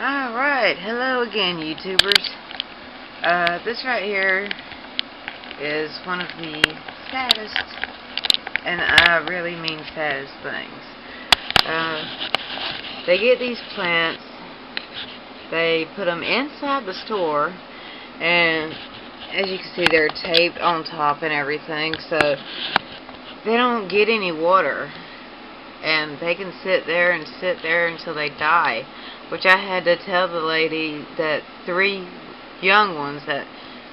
Alright, hello again, YouTubers. This right here is one of the saddest, and I really mean saddest things. They get these plants, they put them inside the store, and as you can see, they're taped on top and everything, so they don't get any water. And they can sit there until they die, which I had to tell the lady that 3 young ones that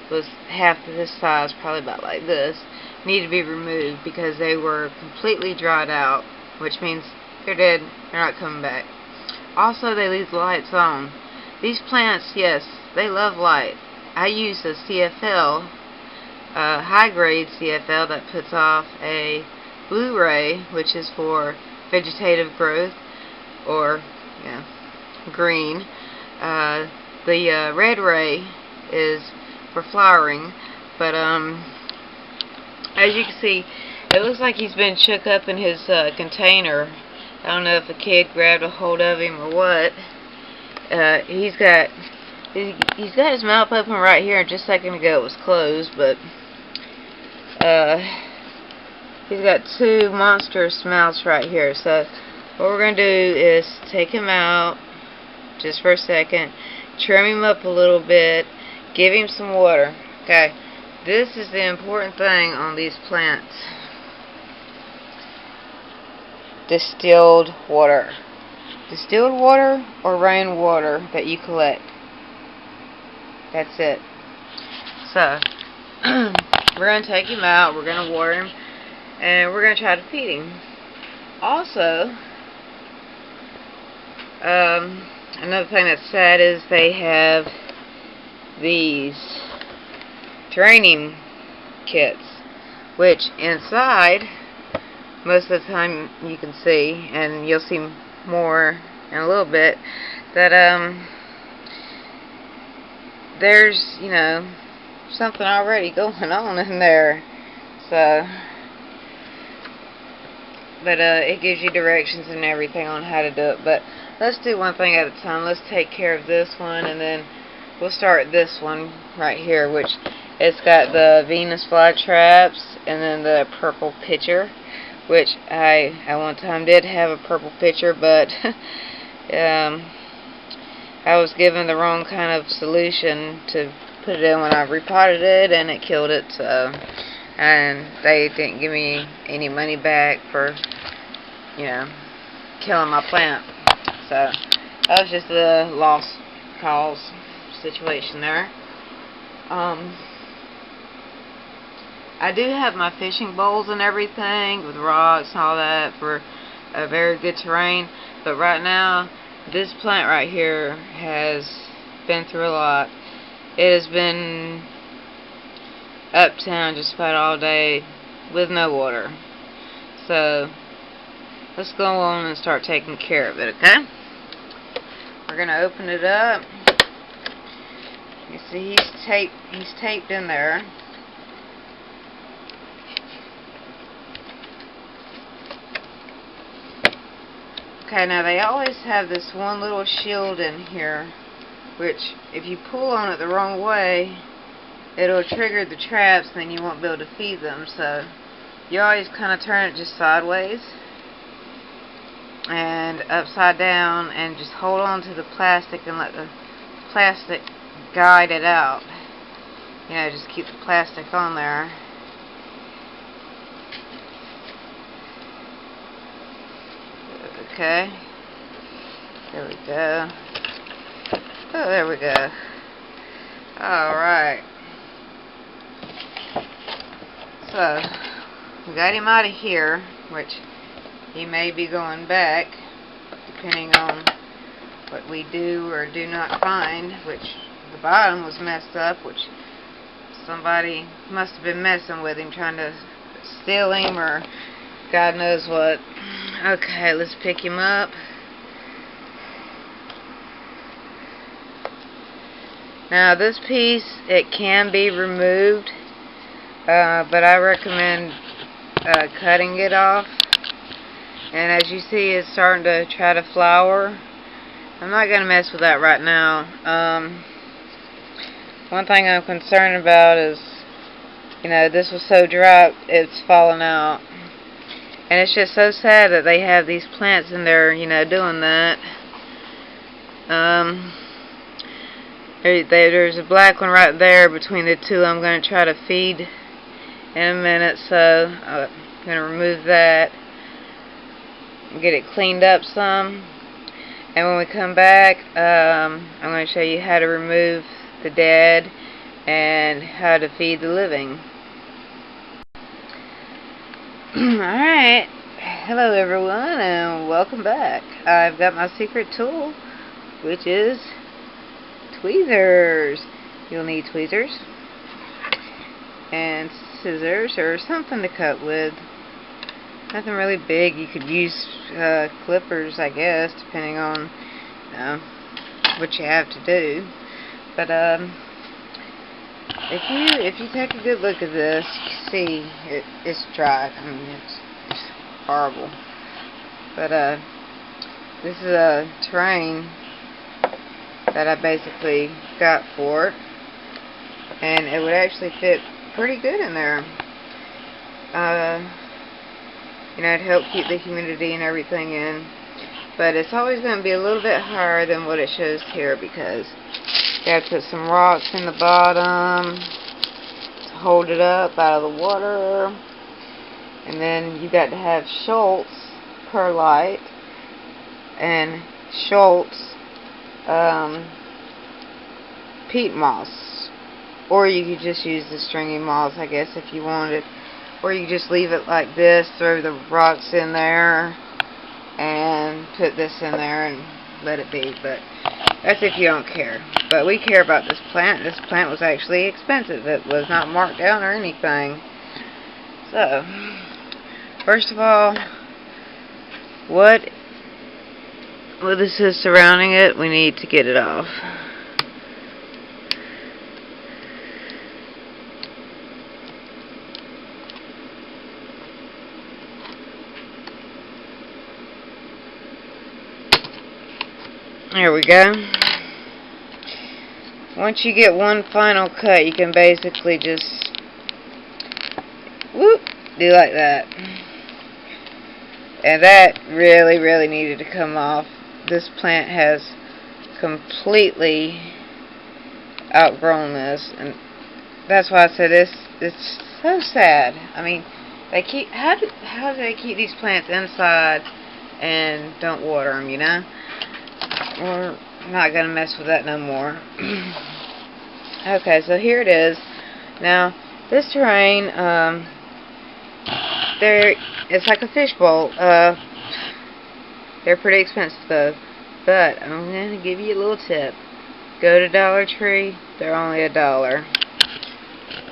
was half this size, probably about like this, need to be removed because they were completely dried out, which means they're dead, they're not coming back. Also, they leave the lights on. These plants, yes, they love light. I use a CFL, a high-grade CFL that puts off a blue ray, which is for vegetative growth, or green. The red ray is for flowering, but as you can see, it looks like he's been shook up in his container. I don't know if a kid grabbed a hold of him or what. He's got his mouth open right here. Just a second ago it was closed, but he's got 2 monstrous mouths right here. So what we're going to do is take him out just for a second, trim him up a little bit, give him some water. Okay, this is the important thing on these plants. Distilled water. Distilled water or rainwater that you collect. That's it. So we're going to take him out, we're going to water him, and we're going to try to feed him. Also, another thing that's sad is they have these draining kits, which inside, most of the time you can see, and you'll see more in a little bit, that there's, something already going on in there. So, but it gives you directions and everything on how to do it. But let's do one thing at a time. Let's take care of this one, and then we'll start this one right here, which it's got the Venus FlyTraps and then the purple pitcher, which I at one time did have a purple pitcher, but I was given the wrong kind of solution to put it in when I repotted it, and it killed it. So, and they didn't give me any money back for, killing my plant. So that was just a lost cause situation there. I do have my fishing bowls and everything with rocks and all that for a very good terrain, but right now this plant right here has been through a lot. It has been uptown just about all day with no water. So let's go on and start taking care of it, okay? We're gonna open it up. You see he's taped in there. Okay, now they always have this one little shield in here, which if you pull on it the wrong way, it'll trigger the traps, and then you won't be able to feed them. So you always kind of turn it just sideways and upside down, and just hold on to the plastic and let the plastic guide it out. Just keep the plastic on there. Okay, there we go. Oh, there we go. Alright. So, we got him out of here, which he may be going back, depending on what we do or do not find, which the bottom was messed up, which somebody must have been messing with him, trying to steal him, or God knows what. Okay, let's pick him up. Now this piece, it can be removed, but I recommend cutting it off. And as you see, it's starting to try to flower. I'm not going to mess with that right now. One thing I'm concerned about is, this was so dry, it's falling out. And it's just so sad that they have these plants in there, doing that. There's a black one right there between the two I'm going to try to feed in a minute, so I'm going to remove that, get it cleaned up some, and when we come back, I'm going to show you how to remove the dead and how to feed the living. Alright, hello everyone and welcome back. I've got my secret tool, which is tweezers. You'll need tweezers and scissors or something to cut with. Nothing really big. You could use clippers, I guess, depending on what you have to do. But if you take a good look at this, you can see it's dry. I mean, it's horrible. But this is a terrain that I basically got for it, and it would actually fit pretty good in there. It'd help keep the humidity and everything in, but it's always going to be a little bit higher than what it shows here because you have to put some rocks in the bottom to hold it up out of the water, and then you got to have Schultz perlite and Schultz peat moss, or you could just use the stringy moss, I guess, if you wanted, or you just leave it like this, throw the rocks in there and put this in there and let it be. But that's if you don't care. But we care about this plant. This plant was actually expensive. It was not marked down or anything. So, first of all, what this is surrounding it, we need to get it off. There we go. Once you get one final cut, you can basically just whoop, do like that. And that really needed to come off. This plant has completely outgrown this, and that's why I said it's so sad. I mean, they keep how do they keep these plants inside and don't water them, We're not going to mess with that no more. Okay, so here it is. Now, this terrain, it's like a fishbowl. They're pretty expensive though, but I'm going to give you a little tip. Go to Dollar Tree, they're only $1.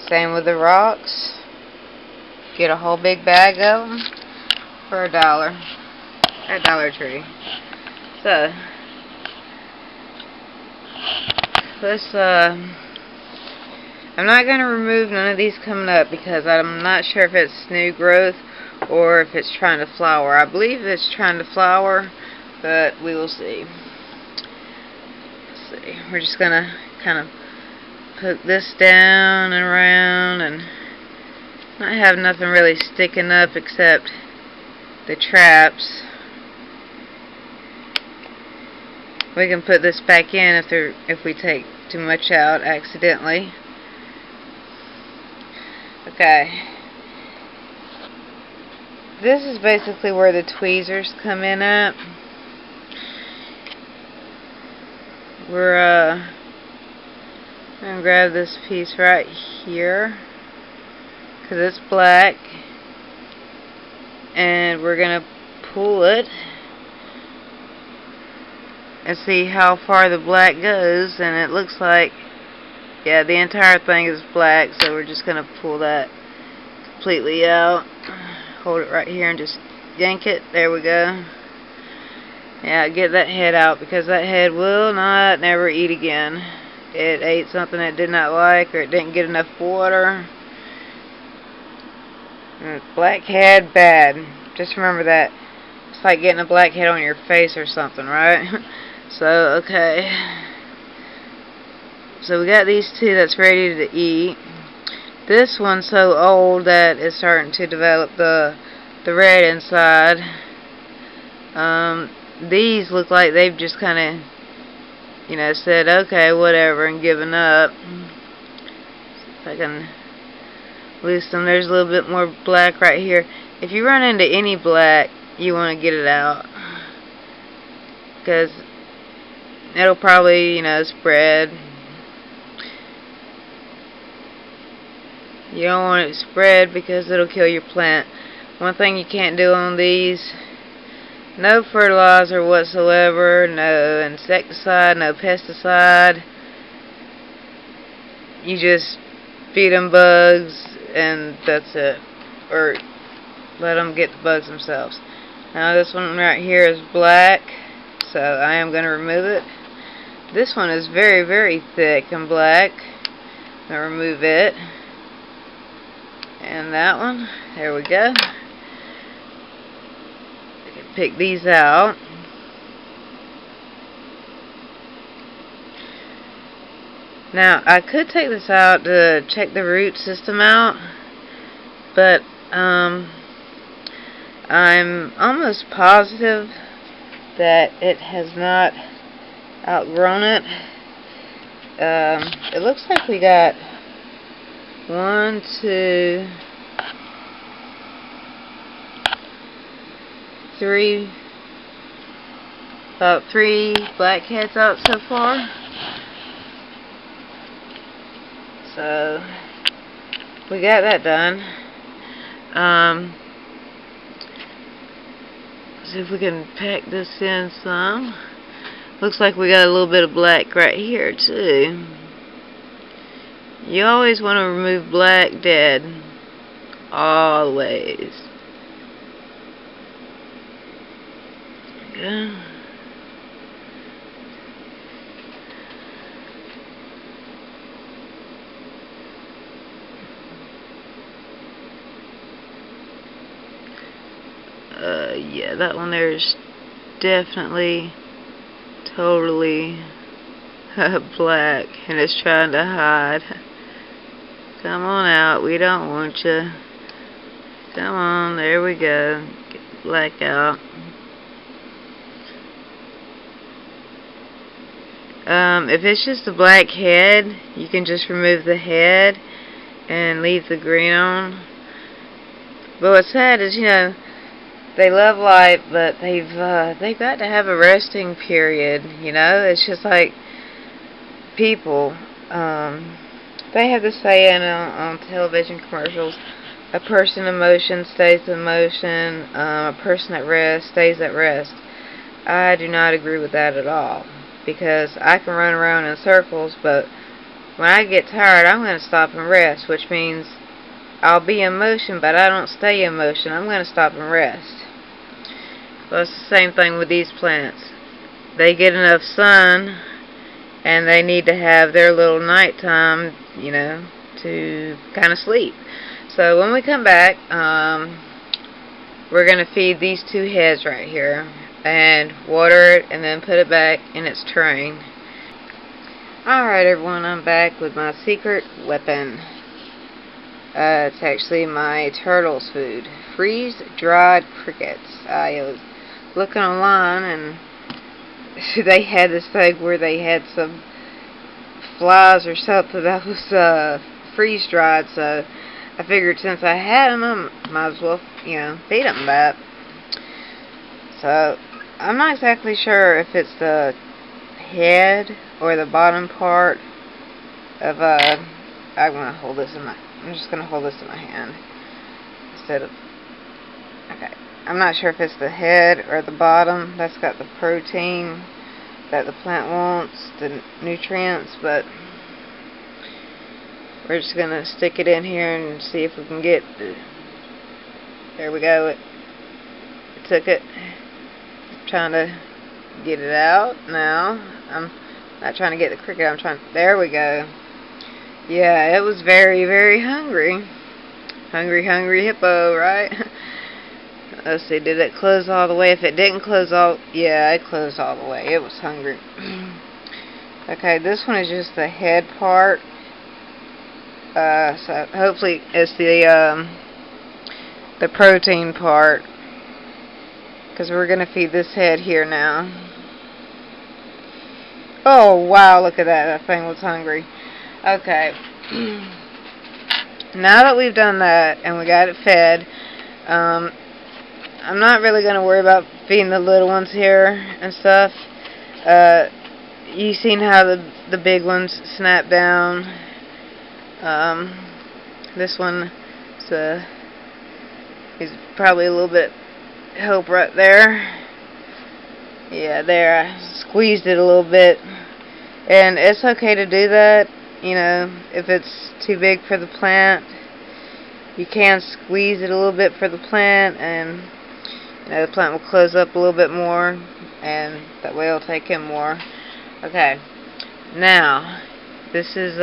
Same with the rocks. Get a whole big bag of them for $1 at Dollar Tree. So, I'm not going to remove none of these coming up because I'm not sure if it's new growth or if it's trying to flower. I believe it's trying to flower, but we will see. Let's see. We're just going to kind of poke this down and around and not have nothing really sticking up except the traps. We can put this back in if we take too much out accidentally. Okay. This is basically where the tweezers come in at. We're going to grab this piece right here because it's black, and we're going to pull it and see how far the black goes, and it looks like, yeah, the entire thing is black, so we're just going to pull that completely out. Hold it right here and just yank it. There we go. Yeah, get that head out because that head will not never eat again. It ate something it did not like, or it didn't get enough water. Blackhead, bad. Just remember that. It's like getting a blackhead on your face or something, right? So, okay. So we got these two that's ready to eat. This one's so old that it's starting to develop the red inside. These look like they've just kind of, you know, said okay, whatever, and given up. If I can loose them, there's a little bit more black right here. If you run into any black, you want to get it out, because it'll probably, you know, spread. You don't want it to spread because it'll kill your plant. One thing you can't do on these, no fertilizer whatsoever, no insecticide, no pesticide. You just feed them bugs and that's it. Or let them get the bugs themselves. Now this one right here is black, so I am going to remove it. This one is very, very thick and black. I'm going to remove it. And that one, there we go. I can pick these out. Now, I could take this out to check the root system out, but I'm almost positive that it has not outgrown it. It looks like we got 1, 2, 3, about 3 blackheads out so far. So we got that done. See if we can pack this in some. Looks like we got a little bit of black right here too. You always want to remove black dead. Always. There we go. Yeah, that one there is definitely totally black, and it's trying to hide. Come on out, we don't want you. Come on, there we go. Get the black out. If it's just a black head, you can just remove the head and leave the green on. But what's sad is, you know, they love light, but they've got to have a resting period. You know, it's just like people. They have this saying on television commercials: a person in motion stays in motion. A person at rest stays at rest. I do not agree with that at all, because I can run around in circles, but when I get tired, I'm going to stop and rest, which means I'll be in motion, but I don't stay in motion. I'm going to stop and rest. Well, it's the same thing with these plants. They get enough sun, and they need to have their little nighttime, you know, to kind of sleep. So when we come back, we're going to feed these 2 heads right here, and water it, and then put it back in its terrain. Alright everyone, I'm back with my secret weapon. It's actually my turtle's food. Freeze-dried crickets. I was looking online, and they had this thing where they had some flies or something that was freeze-dried, so I figured since I had them, I might as well, you know, feed them that. So, I'm not exactly sure if it's the head or the bottom part of I'm just gonna hold this in my hand instead of, okay, I'm not sure if it's the head or the bottom that's got the protein that the plant wants, the nutrients, but we're just gonna stick it in here and see if we can get there we go. It took it. Trying to get it out now. I'm not trying to get the cricket, there we go. Yeah, it was very, very hungry. Hungry, hungry hippo, right? Let's see, did it close all the way? If it didn't close all, yeah, it closed all the way. It was hungry. Okay, this one is just the head part. So hopefully it's the protein part, because we're gonna feed this head here now. Oh wow, look at that. That thing was hungry. Okay. Now that we've done that and we got it fed, I'm not really going to worry about feeding the little ones here and stuff. You've seen how the big ones snap down. This one is probably a little bit help right there. Yeah, there. I squeezed it a little bit. And it's okay to do that. You know, if it's too big for the plant, you can squeeze it a little bit for the plant, and you know, the plant will close up a little bit more, and that way it'll take in more. Okay, now this is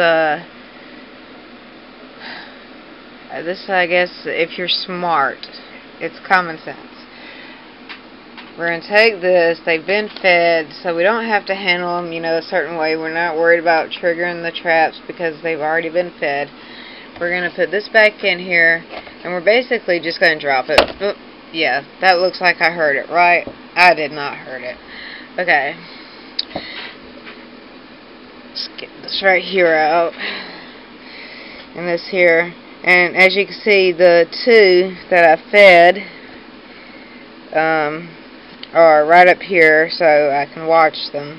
this, I guess, if you're smart, it's common sense. We're going to take this, they've been fed, so we don't have to handle them, you know, a certain way. We're not worried about triggering the traps because they've already been fed. We're going to put this back in here, and we're basically just going to drop it. Oh, yeah, that looks like I heard it, right? I did not heard it. Okay. Let's get this right here out. And this here. And as you can see, the two that I fed, are right up here, so I can watch them.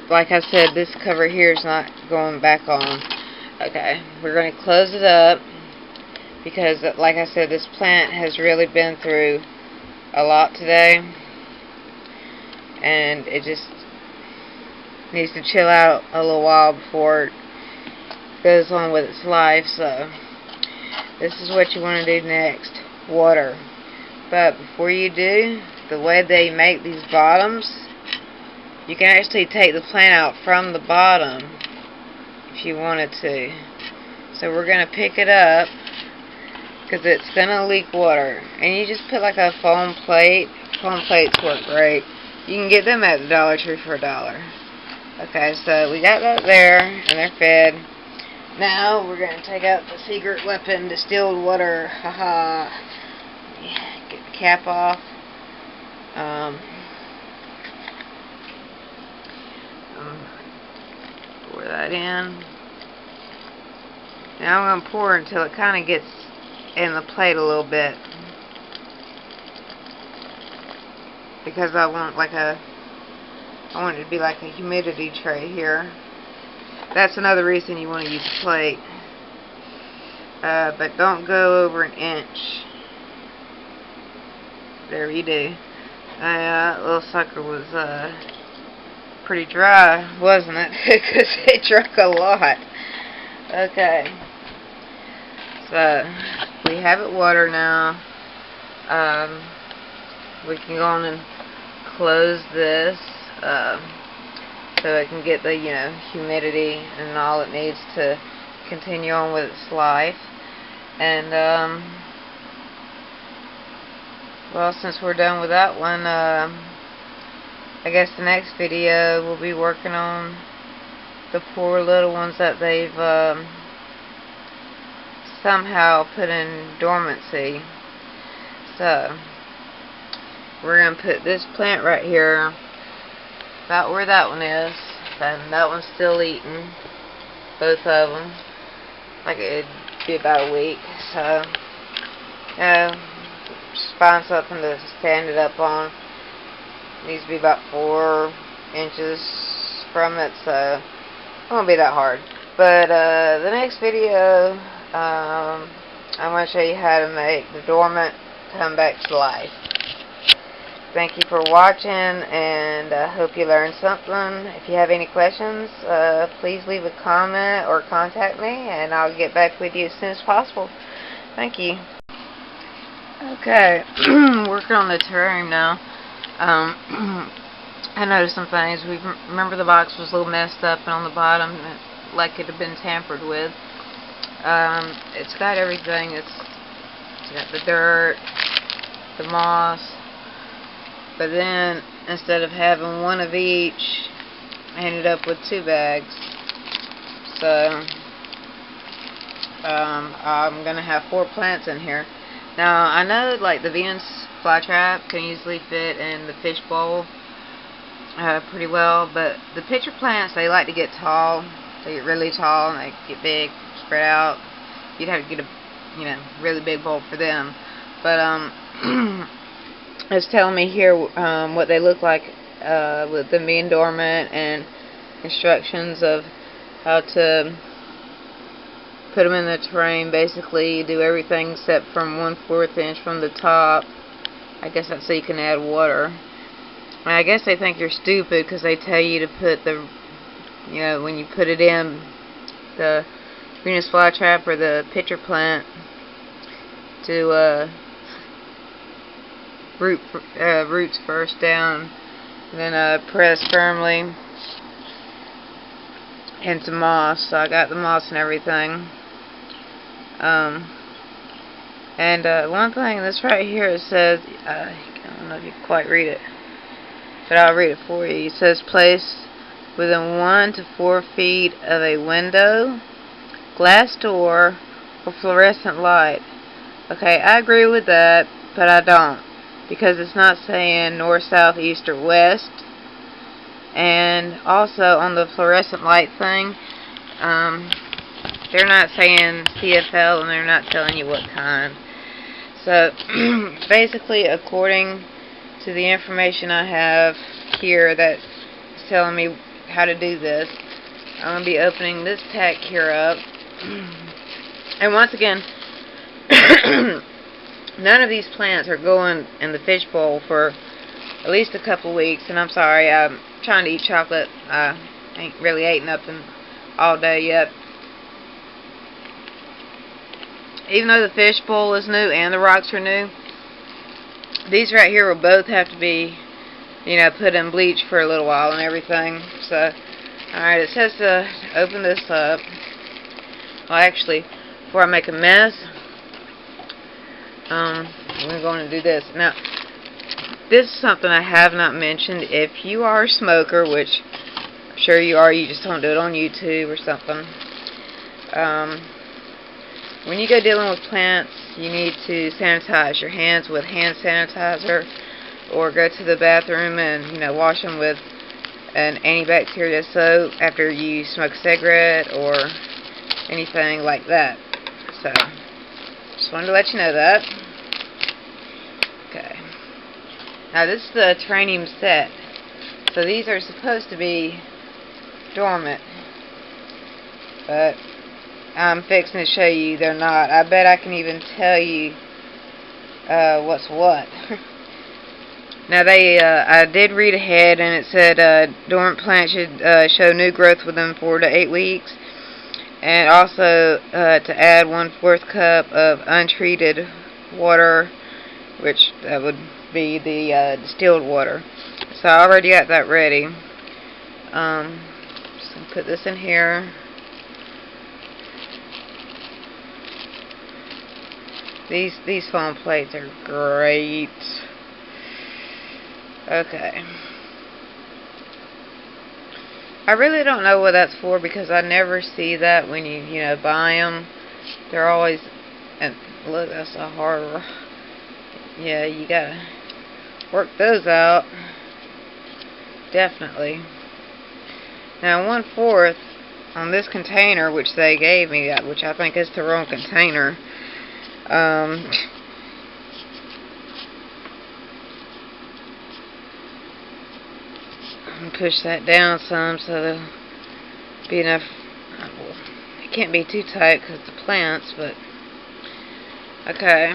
Like I said, this cover here is not going back on. Okay, we're going to close it up because, like I said, this plant has really been through a lot today, and it just needs to chill out a little while before it goes on with its life. So this is what you want to do next: water. But before you do, the way they make these bottoms, you can actually take the plant out from the bottom if you wanted to. So we're going to pick it up because it's going to leak water. And you just put like a foam plate. Foam plates work great. You can get them at the Dollar Tree for $1. Okay, so we got that there, and they're fed. Now we're going to take out the secret weapon, distilled water. Haha. Get the cap off. Pour that in. Now I'm going to pour until it kind of gets in the plate a little bit, because I want it to be like a humidity tray here. That's another reason you want to use a plate. But don't go over an inch. There you do. That little sucker was pretty dry, wasn't it? Because it drank a lot. Okay. So we have it water now. We can go on and close this so it can get the, you know, humidity and all it needs to continue on with its life. And well, since we're done with that one, I guess the next video we'll be working on the poor little ones that they've somehow put in dormancy. So we're going to put this plant right here, about where that one is, and that one's still eating, both of them. Like it'd be about a week. So just find something to stand it up on. It needs to be about 4 inches from it, so it won't be that hard. But the next video, I'm going to show you how to make the dormant come back to life. Thank you for watching, and I hope you learned something. If you have any questions, please leave a comment or contact me, and I'll get back with you as soon as possible. Thank you. Okay, working on the terrarium now. I noticed some things. Remember the box was a little messed up, and on the bottom, like it had been tampered with. It's got everything. It's So got the dirt, the moss, but then instead of having one of each, I ended up with 2 bags. So I'm gonna have 4 plants in here. Now I know like the Venus flytrap can easily fit in the fish bowl pretty well, but the pitcher plants, they like to get tall. They get really tall and they get big, spread out. You'd have to get a really big bowl for them. But it's telling me here what they look like with them being dormant, and instructions of how to put them in the terrain. Basically do everything except from 1/4 inch from the top. I guess that's so you can add water. And I guess they think you're stupid because they tell you to put the, when you put it in the Venus flytrap or the pitcher plant, to roots first down, and then press firmly into moss. So I got the moss and everything. And one thing, this right here, it says, I don't know if you can quite read it, but I'll read it for you. It says place within 1 to 4 feet of a window, glass door, or fluorescent light. Okay, I agree with that, but I don't, because it's not saying north, south, east, or west. And also on the fluorescent light thing, they're not saying CFL, and they're not telling you what kind. So basically, according to the information I have here that's telling me how to do this, I'm going to be opening this pack here up. And once again, none of these plants are going in the fish bowl for at least a couple weeks. And I'm sorry, I'm trying to eat chocolate. I ain't really ate nothing all day yet. Even though the fish bowl is new and the rocks are new, these right here will both have to be, put in bleach for a little while and everything. So, alright, it says to open this up. Well, actually, before I make a mess, I'm going to do this. Now, this is something I have not mentioned. If you are a smoker, which I'm sure you are, you just don't do it on YouTube or something. When you go dealing with plants, you need to sanitize your hands with hand sanitizer, or go to the bathroom and wash them with an antibacterial soap after you smoke a cigarette or anything like that. So, just wanted to let you know that. Okay. Now this is the terrarium set. So these are supposed to be dormant, but I'm fixing to show you they're not. I bet I can even tell you what's what. Now I did read ahead, and it said dormant plants should show new growth within 4 to 8 weeks, and also to add 1/4 cup of untreated water, which that would be the distilled water. So I already got that ready. Just gonna put this in here. These foam plates are great. Okay. I really don't know what that's for, because I never see that when you buy them. They're always, and look, that's a horror. Yeah, you gotta work those out. Definitely. Now 1/4 on this container, which they gave me, which I think is the wrong container. Push that down some so there'll be enough. Well, it can't be too tight because it's the plants, but okay.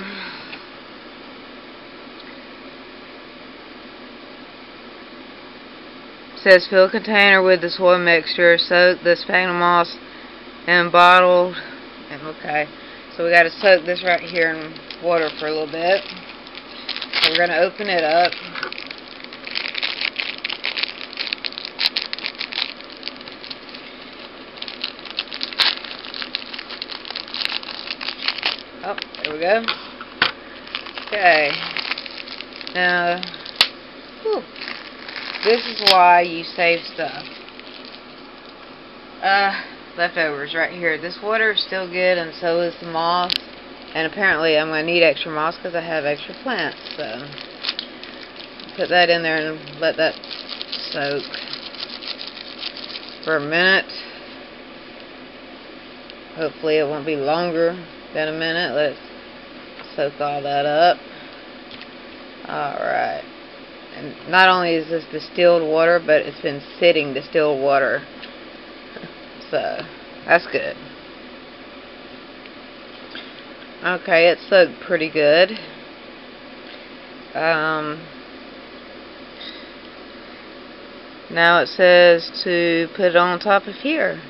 It says fill container with the soil mixture, soak the sphagnum moss and bottled. And okay, so we got to soak this right here in water for a little bit. So we're going to open it up. Oh, there we go. Okay. Now, whew, this is why you save stuff. Leftovers right here. This water is still good, and so is the moss. And apparently I'm going to need extra moss because I have extra plants. So, put that in there and let that soak for a minute. Hopefully it won't be longer than a minute. Let's soak all that up. Alright. And not only is this distilled water, but it's been sitting distilled water. So, that's good. Okay, it soaked pretty good. Now it says to put it on top of here.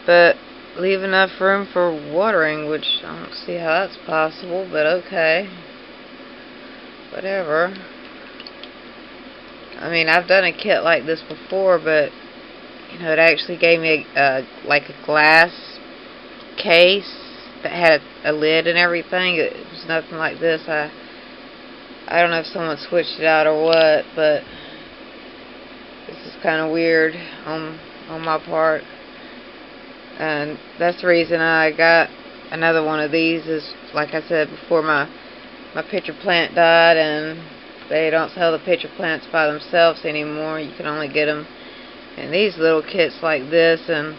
But leave enough room for watering, which I don't see how that's possible, but okay. Whatever. I mean, I've done a kit like this before, but you know, it actually gave me like a glass case that had a lid and everything. It was nothing like this. I don't know if someone switched it out or what, but this is kind of weird on my part. And that's the reason I got another one of these. Is like I said before, my pitcher plant died, and they don't sell the pitcher plants by themselves anymore. You can only get them in these little kits like this, and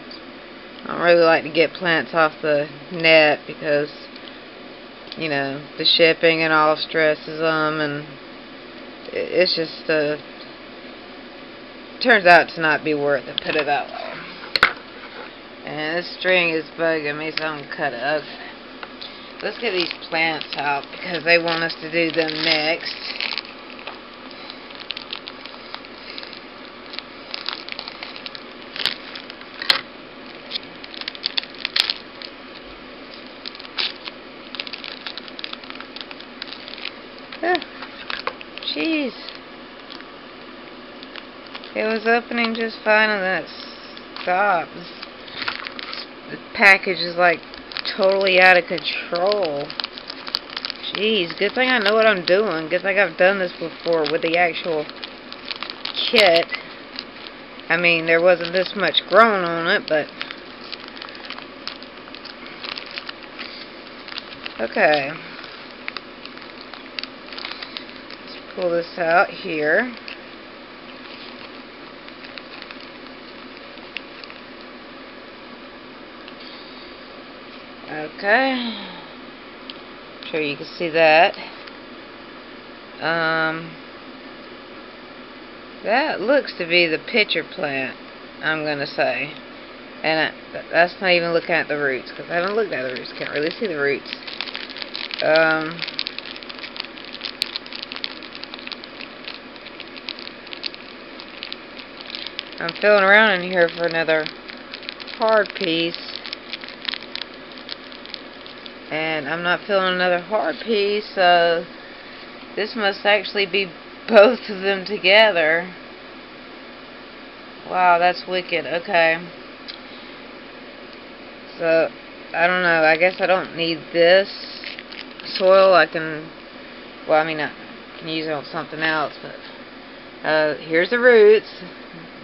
I don't really like to get plants off the net because, you know, the shipping and all stresses them, and it's just turns out to not be worth it, put it that way. And this string is bugging me, so I'm going to cut it. Okay. Let's get these plants out because they want us to do them next. Jeez. It was opening just fine and then it stopped. The package is like totally out of control. Jeez, good thing I know what I'm doing. Good thing I've done this before with the actual kit. I mean, there wasn't this much grown on it, but okay. Let's pull this out here. Okay, I'm sure you can see that. That looks to be the pitcher plant, I'm gonna say, and that's not even looking at the roots because I haven't looked at the roots. Can't really see the roots. I'm feeling around in here for another hard piece. And I'm not feeling another hard piece, so this must actually be both of them together. Wow, that's wicked. Okay. So, I don't know. I guess I don't need this soil. I can, well, I mean, I can use it on something else, but here's the roots.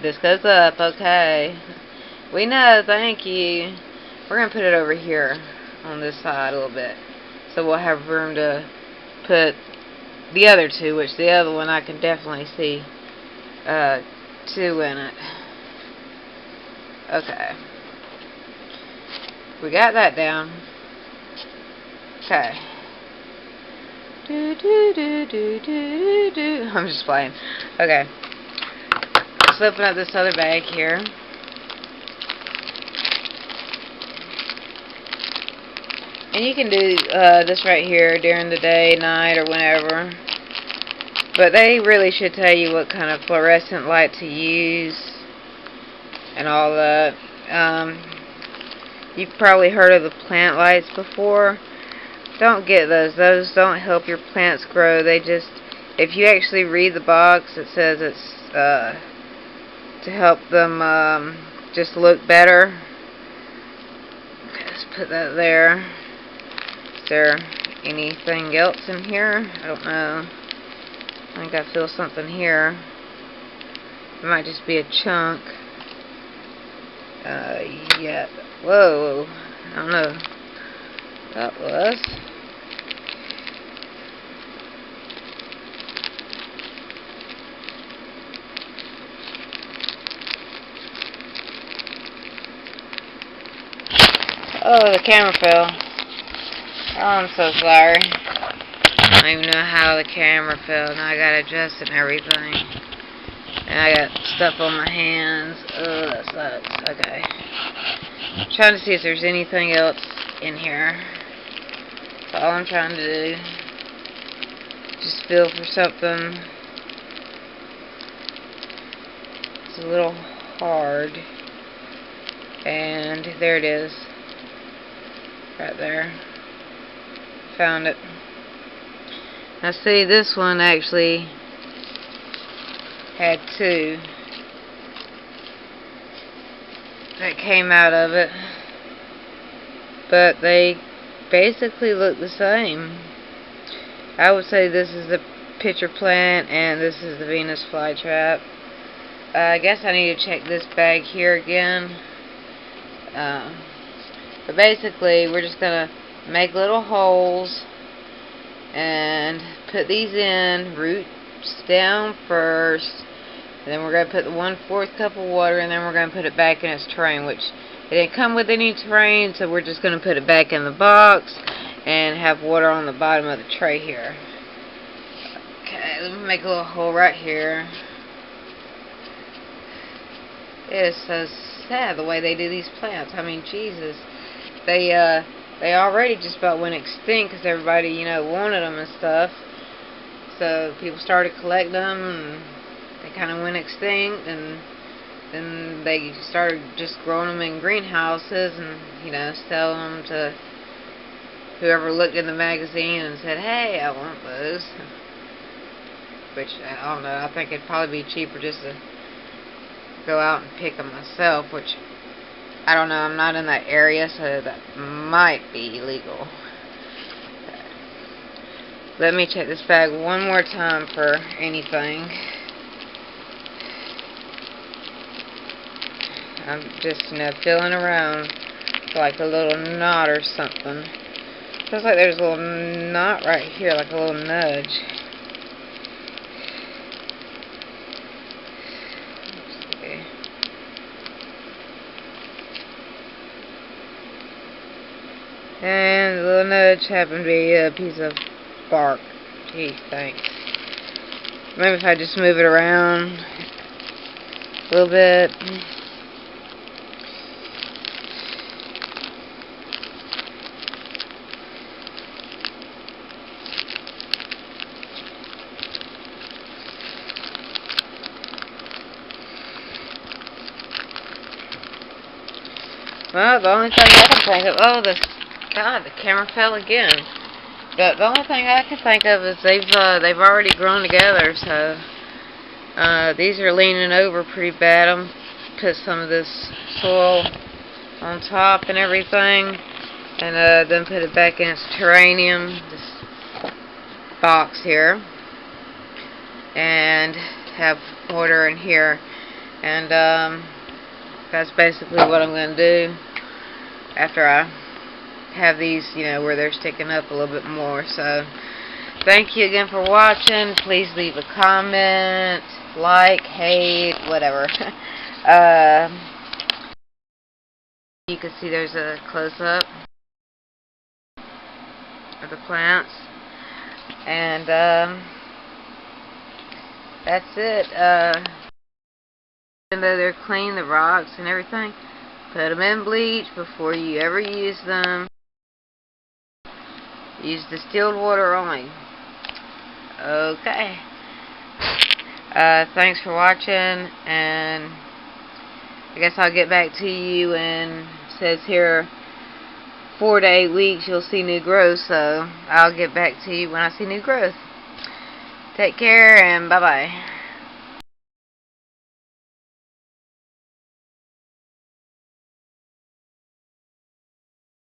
This goes up. Okay. We know. Thank you. We're going to put it over here on this side a little bit, so we'll have room to put the other two, which the other one I can definitely see two in it. Okay, we got that down. Okay. I'm just playing. Okay, let's open up this other bag here. And you can do this right here during the day, night, or whenever. But they really should tell you what kind of fluorescent light to use and all that. You've probably heard of the plant lights before. Don't get those. Those don't help your plants grow. They just, if you actually read the box, it says it's to help them just look better. Okay, let's put that there. They're anything else in here. I don't know. I think I feel something here. It might just be a chunk. Yeah. Whoa. I don't know. That was. Oh, the camera fell. Oh, I'm so sorry. I don't even know how the camera fell. Now I gotta adjust it and everything. And I got stuff on my hands. Oh, that sucks. Okay. I'm trying to see if there's anything else in here. That's all I'm trying to do. Just feel for something. It's a little hard. And there it is. Right there. Found it. Now see, this one actually had two that came out of it, but they basically look the same. I would say this is the pitcher plant and this is the Venus flytrap. I guess I need to check this bag here again. But basically we're just gonna make little holes and put these in, roots down first, and then we're going to put the 1/4 cup of water, and then we're going to put it back in its terrain, which it didn't come with any terrain, so we're just going to put it back in the box and have water on the bottom of the tray here. Okay, let me make a little hole right here. It is so sad the way they do these plants. I mean, Jesus. They already just about went extinct because everybody, you know, wanted them and stuff. So people started collecting them, and they kind of went extinct, and then they started just growing them in greenhouses and, you know, selling them to whoever looked in the magazine and said, hey, I want those. Which, I don't know, I think it'd probably be cheaper just to go out and pick them myself, which I don't know, I'm not in that area, so that might be illegal. Okay. Let me check this bag one more time for anything. I'm just, you know, feeling around for like a little knot or something. Feels like there's a little knot right here, like a little nudge. And the little nudge happened to be a piece of bark. Gee, thanks. Maybe if I just move it around a little bit. Well, the only thing I can think of, oh, God, the camera fell again. But the only thing I can think of is they've already grown together, so these are leaning over pretty bad. I'm put some of this soil on top and everything, and then put it back in its terrarium, this box here, and have water in here, and that's basically what I'm going to do after I have these, you know, where they're sticking up a little bit more. So thank you again for watching. Please leave a comment, like, hate, whatever. You can see there's a close-up of the plants, and that's it. Even though they're clean, the rocks and everything, put them in bleach before you ever use them. Use distilled water only. Okay. Thanks for watching, and I guess I'll get back to you. And it says here 4 to 8 weeks you'll see new growth, so I'll get back to you when I see new growth. Take care, and bye-bye.